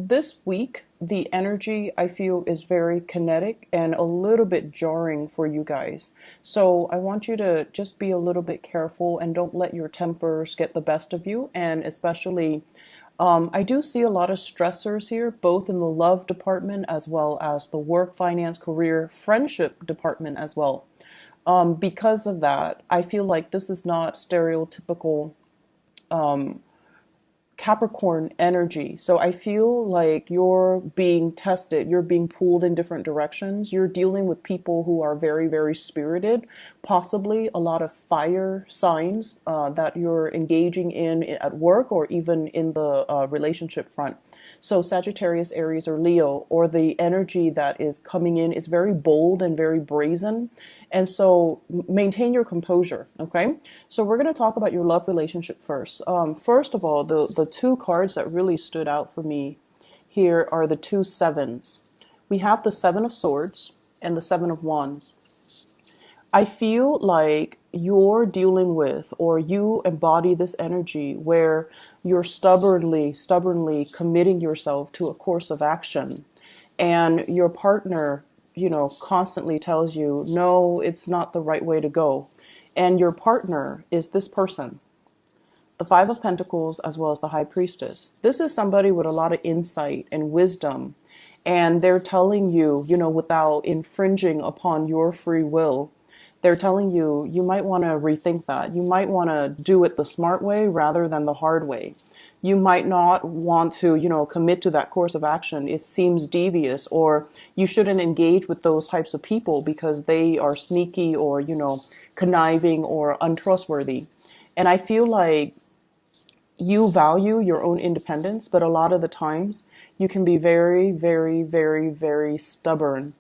This week, the energy I feel is very kinetic and a little bit jarring for you guys. So I want you to just be a little bit careful and don't let your tempers get the best of you. And especially, I do see a lot of stressors here, both in the love department as well as the work, finance, career, friendship department as well. Because of that, I feel like this is not stereotypical Capricorn energy. So I feel like you're being tested, you're being pulled in different directions. You're dealing with people who are very, very spirited, possibly a lot of fire signs that you're engaging in at work or even in the relationship front. So Sagittarius, Aries, or Leo, or the energy that is coming in is very bold and very brazen. And so maintain your composure, okay? So we're going to talk about your love relationship first. First of all, the two cards that really stood out for me here are the two sevens. We have the Seven of Swords and the Seven of Wands. I feel like you're dealing with, or you embody this energy where you're stubbornly committing yourself to a course of action, and your partner, constantly tells you, no, it's not the right way to go. And your partner is this person, the Five of Pentacles as well as the High Priestess. This is somebody with a lot of insight and wisdom, and they're telling you, without infringing upon your free will, they're telling you, you might want to rethink that. You might want to do it the smart way rather than the hard way. You might not want to, commit to that course of action. It seems devious, or you shouldn't engage with those types of people because they are sneaky or, conniving or untrustworthy. And I feel like you value your own independence, but a lot of the times you can be very, very, very, very stubborn,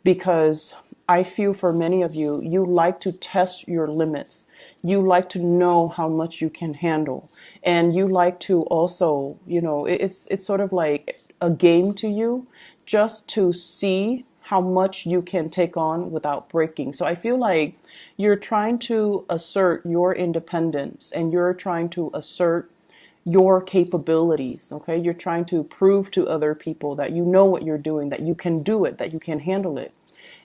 because I feel for many of you, you like to test your limits. You like to know how much you can handle. And you like to also, it's sort of like a game to you, just to see how much you can take on without breaking. So I feel like you're trying to assert your independence, and you're trying to assert your capabilities. Okay. You're trying to prove to other people that you know what you're doing, that you can do it, that you can handle it.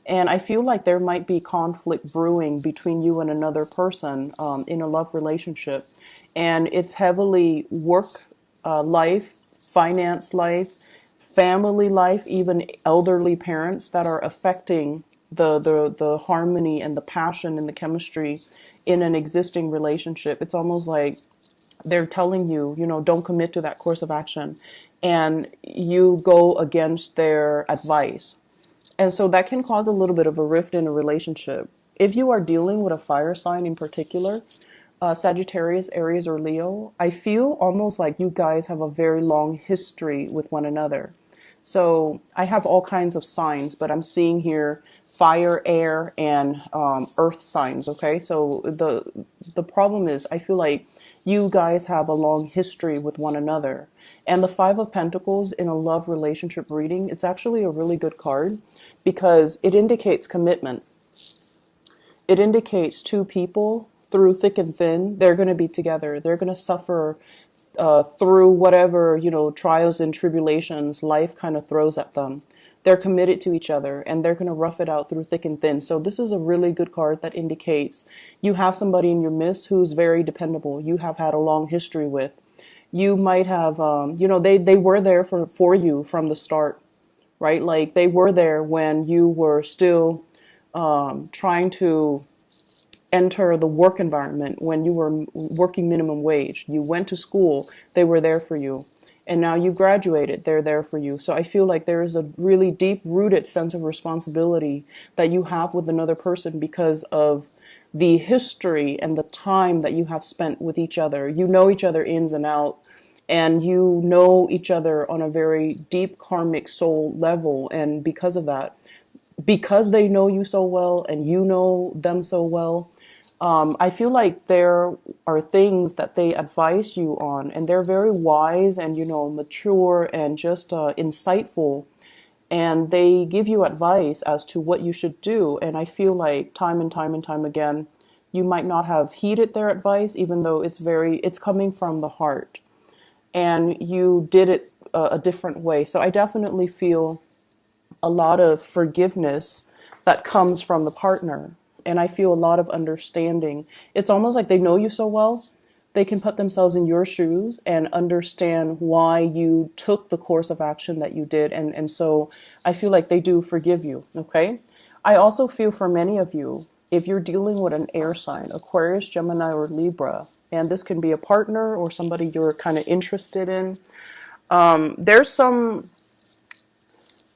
And I feel like there might be conflict brewing between you and another person in a love relationship. And it's heavily work life, finance life, family life, even elderly parents that are affecting the harmony and the passion and the chemistry in an existing relationship. It's almost like they're telling you, don't commit to that course of action, and you go against their advice. And so that can cause a little bit of a rift in a relationship. If you are dealing with a fire sign in particular, Sagittarius, Aries, or Leo, I feel almost like you guys have a very long history with one another. So I have all kinds of signs, but I'm seeing here fire, air, and earth signs. Okay, so the problem is, I feel like you guys have a long history with one another. And the Five of Pentacles in a love relationship reading, it's actually a really good card because it indicates commitment. It indicates two people through thick and thin. They're going to be together. They're going to suffer through whatever, trials and tribulations life kind of throws at them. They're committed to each other, and they're going to rough it out through thick and thin. So this is a really good card that indicates you have somebody in your midst who's very dependable. You have had a long history with. You might have, they were there for you from the start, right? Like they were there when you were still trying to enter the work environment, when you were working minimum wage. You went to school, they were there for you. And now you graduated, they're there for you. So I feel like there is a really deep rooted sense of responsibility that you have with another person because of the history and the time that you have spent with each other. You know each other ins and out, and you know each other on a very deep karmic soul level. And because of that, because they know you so well and you know them so well, I feel like there are things that they advise you on, and they're very wise and, mature and just insightful. And they give you advice as to what you should do. And I feel like time and time and time again, you might not have heeded their advice, even though it's coming from the heart. And you did it a different way. So I definitely feel a lot of forgiveness that comes from the partner. And I feel a lot of understanding. It's almost like they know you so well, they can put themselves in your shoes and understand why you took the course of action that you did. And so I feel like they do forgive you. Okay. I also feel for many of you, if you're dealing with an air sign, Aquarius, Gemini, or Libra, and this can be a partner or somebody you're kind of interested in, there's some,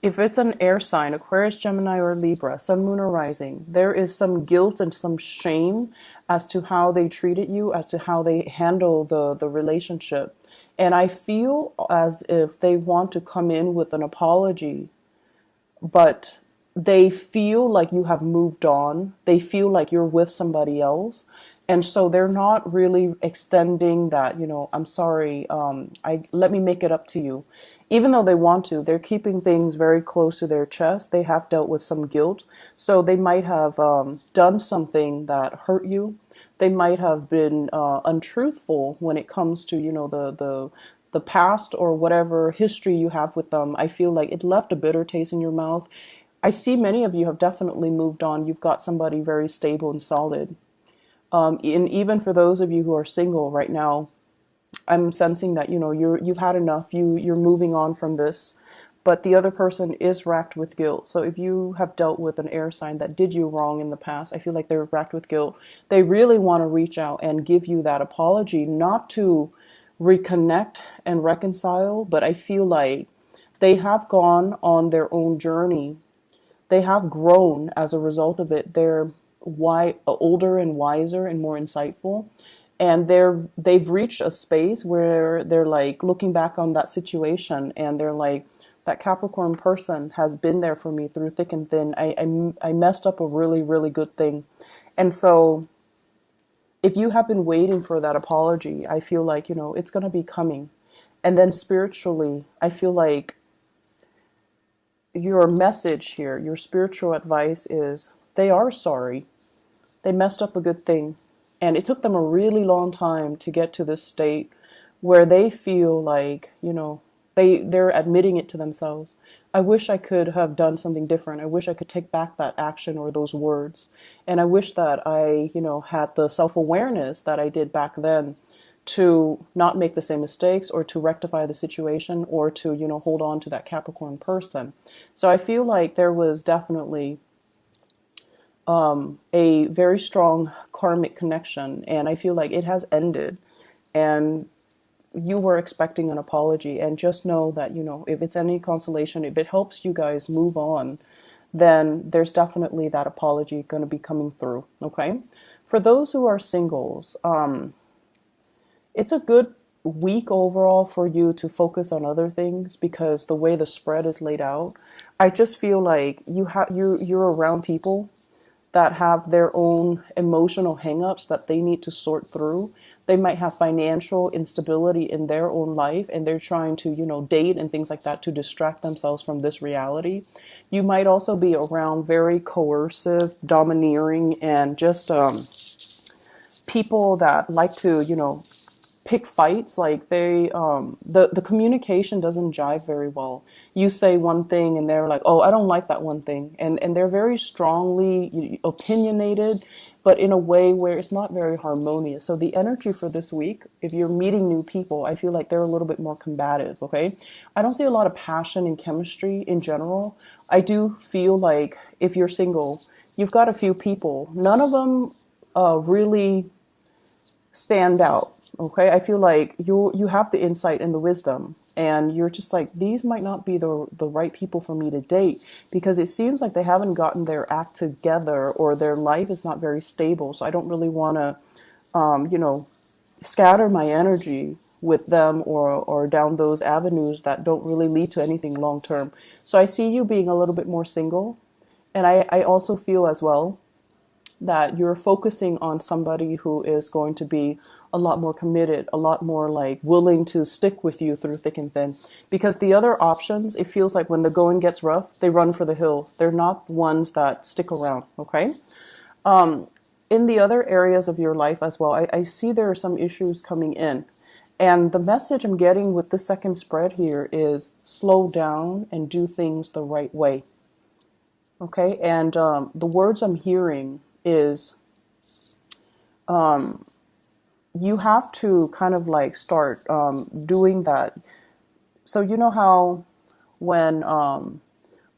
if it's an air sign, Aquarius, Gemini, or Libra, Sun, Moon, or Rising, there is some guilt and some shame as to how they treated you, as to how they handle the relationship. And I feel as if they want to come in with an apology, but they feel like you have moved on. They feel like you're with somebody else. And so they're not really extending that, I'm sorry, let me make it up to you. Even though they want to, they're keeping things very close to their chest. They have dealt with some guilt. So they might have done something that hurt you. They might have been untruthful when it comes to, the past or whatever history you have with them. I feel like it left a bitter taste in your mouth. I see many of you have definitely moved on. You've got somebody very stable and solid. And even for those of you who are single right now, I'm sensing that, you've had enough. You're moving on from this, but the other person is racked with guilt. So if you have dealt with an air sign that did you wrong in the past, I feel like they're racked with guilt. They really want to reach out and give you that apology, not to reconnect and reconcile, but I feel like they have gone on their own journey. They have grown as a result of it. They're older and wiser and more insightful. And they've reached a space where they're like looking back on that situation and they're like, that Capricorn person has been there for me through thick and thin. I messed up a really, really good thing. And so if you have been waiting for that apology, I feel like, it's going to be coming. And then spiritually, I feel like your message here, your spiritual advice is they are sorry. They messed up a good thing. And it took them a really long time to get to this state where they feel like, they're admitting it to themselves. I wish I could have done something different. I wish I could take back that action or those words. And I wish that I, had the self-awareness that I did back then to not make the same mistakes or to rectify the situation or to, hold on to that Capricorn person. So I feel like there was definitely a very strong karmic connection, and I feel like it has ended, and you were expecting an apology. And just know that, if it's any consolation, if it helps you guys move on, then there's definitely that apology going to be coming through. Okay. For those who are singles, it's a good week overall for you to focus on other things, because the way the spread is laid out, I just feel like you're around people that have their own emotional hangups that they need to sort through. They might have financial instability in their own life, and they're trying to, date and things like that to distract themselves from this reality. You might also be around very coercive, domineering, and just people that like to, pick fights. Like the communication doesn't jive very well. You say one thing and they're like, oh, I don't like that one thing. And they're very strongly opinionated, but in a way where it's not very harmonious. So the energy for this week, if you're meeting new people, I feel like they're a little bit more combative. Okay. I don't see a lot of passion and chemistry in general. I do feel like if you're single, you've got a few people, none of them really stand out. Okay, I feel like you have the insight and the wisdom, and you're just like, these might not be the right people for me to date, because it seems like they haven't gotten their act together, or their life is not very stable. So I don't really want to, scatter my energy with them or down those avenues that don't really lead to anything long term. So I see you being a little bit more single, and I also feel as well that you're focusing on somebody who is going to be a lot more committed, a lot more like willing to stick with you through thick and thin. Because the other options, it feels like when the going gets rough, they run for the hills. They're not ones that stick around. Okay. In the other areas of your life as well, I see there are some issues coming in. And the message I'm getting with the second spread here is slow down and do things the right way. Okay. And the words I'm hearing is you have to kind of like start doing that. So, you know how when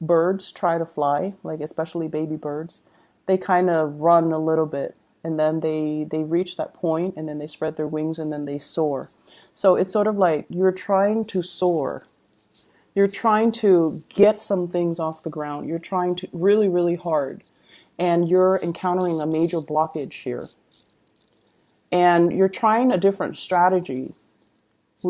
birds try to fly, like especially baby birds, they kind of run a little bit and then they reach that point and then they spread their wings and then they soar. So it's sort of like you're trying to soar. You're trying to get some things off the ground. You're trying to really, really hard. And you're encountering a major blockage here. And you're trying a different strategy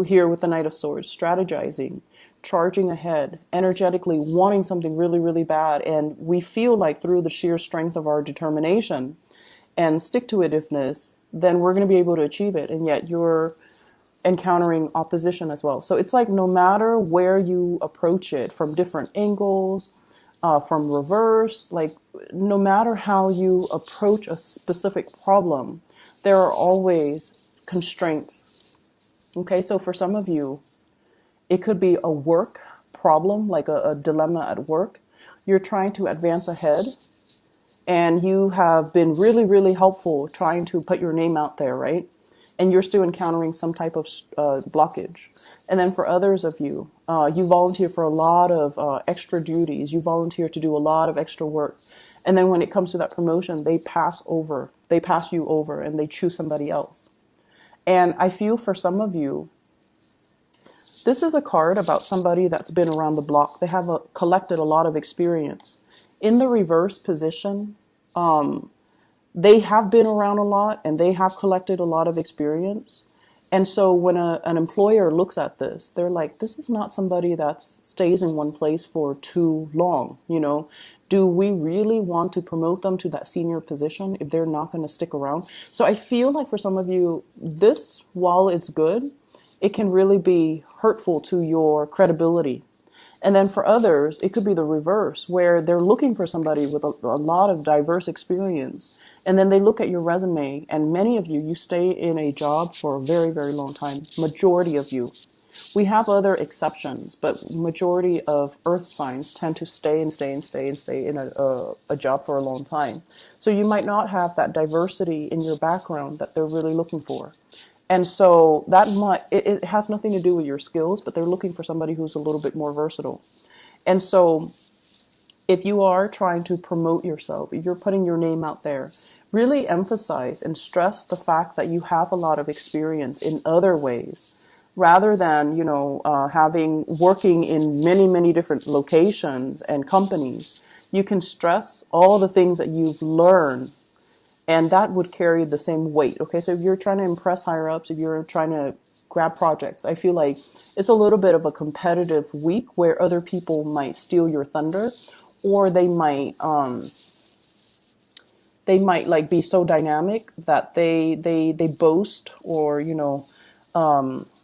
here with the Knight of Swords, strategizing, charging ahead, energetically wanting something really, really bad. And we feel like through the sheer strength of our determination and stick-to-itiveness, then we're going to be able to achieve it. And yet you're encountering opposition as well. So it's like no matter where you approach it from different angles, from reverse, like no matter how you approach a specific problem, there are always constraints. Okay, so for some of you, it could be a work problem, like a dilemma at work. You're trying to advance ahead and you have been really, really helpful trying to put your name out there, right? And you're still encountering some type of blockage. And then for others of you, you volunteer for a lot of extra duties. You volunteer to do a lot of extra work. And then when it comes to that promotion, they pass you over and they choose somebody else. And I feel for some of you, this is a card about somebody that's been around the block. They have collected a lot of experience. In the reverse position, they have been around a lot and they have collected a lot of experience. And so when an employer looks at this, they're like, this is not somebody that stays in one place for too long. Do we really want to promote them to that senior position if they're not going to stick around? So I feel like for some of you, this, while it's good, it can really be hurtful to your credibility. And then for others, it could be the reverse, where they're looking for somebody with a lot of diverse experience. And then they look at your resume, and many of you stay in a job for a very, very long time. Majority of you. We have other exceptions, but majority of earth signs tend to stay and stay and stay and stay in a job for a long time. So you might not have that diversity in your background that they're really looking for. And so it has nothing to do with your skills, but they're looking for somebody who's a little bit more versatile. And so if you are trying to promote yourself, if you're putting your name out there, really emphasize and stress the fact that you have a lot of experience in other ways, rather than, working in many, many different locations and companies. You can stress all the things that you've learned, and that would carry the same weight. Okay, so if you're trying to impress higher ups, if you're trying to grab projects, I feel like it's a little bit of a competitive week where other people might steal your thunder, or they might like be so dynamic that they boast or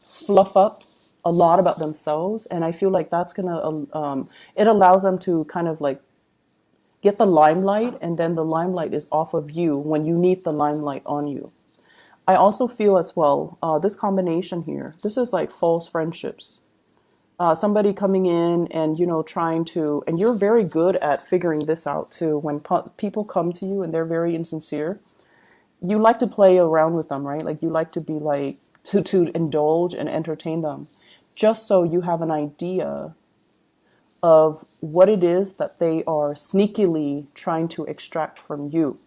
fluff up a lot about themselves. And I feel like that's gonna it allows them to kind of like get the limelight, and then the limelight is off of you when you need the limelight on you. I also feel as well, this combination here, this is like false friendships. Somebody coming in and, trying to, and you're very good at figuring this out too. When people come to you and they're very insincere, you like to play around with them, right? Like you like to be like, to indulge and entertain them, just so you have an idea of what it is that they are sneakily trying to extract from you.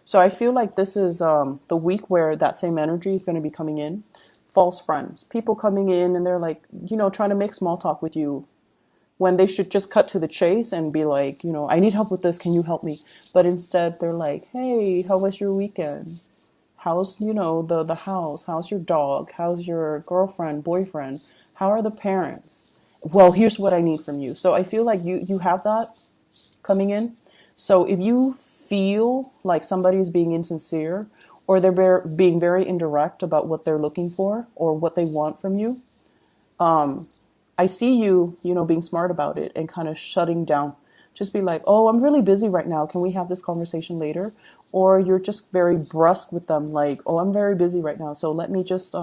So I feel like this is the week where that same energy is going to be coming in. False friends, people coming in and they're like, trying to make small talk with you when they should just cut to the chase and be like, I need help with this. Can you help me? But instead they're like, hey, how was your weekend? How's, the house? How's your dog? How's your girlfriend, boyfriend? How are the parents? Well, here's what I need from you. So I feel like you have that coming in. So if you feel like somebody is being insincere, or they're being very indirect about what they're looking for or what they want from you, I see you, being smart about it and kind of shutting down. Just be like, oh, I'm really busy right now. Can we have this conversation later? Or you're just very brusque with them, like, oh, I'm very busy right now. So let me just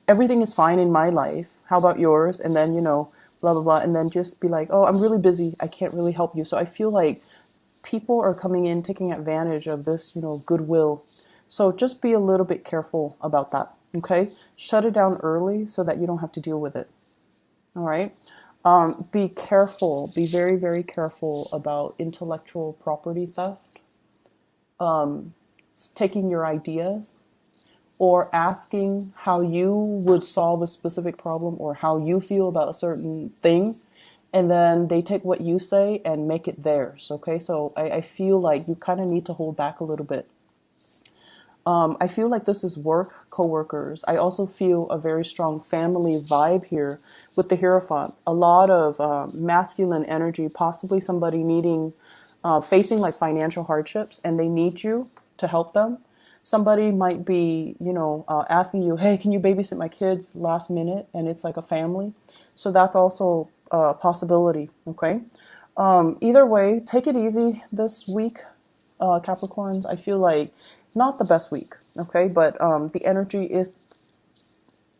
Everything is fine in my life. How about yours? And then, blah, blah, blah. And then just be like, oh, I'm really busy. I can't really help you. So I feel like people are coming in, taking advantage of this, goodwill. So just be a little bit careful about that. Okay. Shut it down early so that you don't have to deal with it. All right. Be careful. Be very, very careful about intellectual property theft, taking your ideas, or asking how you would solve a specific problem or how you feel about a certain thing. And then they take what you say and make it theirs. Okay. So I feel like you kind of need to hold back a little bit. I feel like this is work, coworkers. I also feel a very strong family vibe here with the Hierophant. A lot of masculine energy, possibly somebody facing like financial hardships, and they need you to help them. Somebody might be, asking you, hey, can you babysit my kids last minute? And it's like a family. So that's also a possibility. Okay. Either way, take it easy this week, Capricorns. I feel like not the best week, okay, but the energy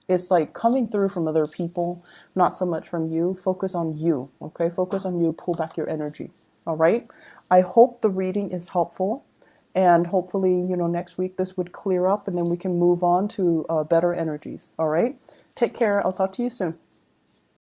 is like coming through from other people, not so much from you. Focus on you, okay? Focus on you. Pull back your energy. All right. I hope the reading is helpful, and hopefully, next week this would clear up, and then we can move on to better energies. All right. Take care. I'll talk to you soon.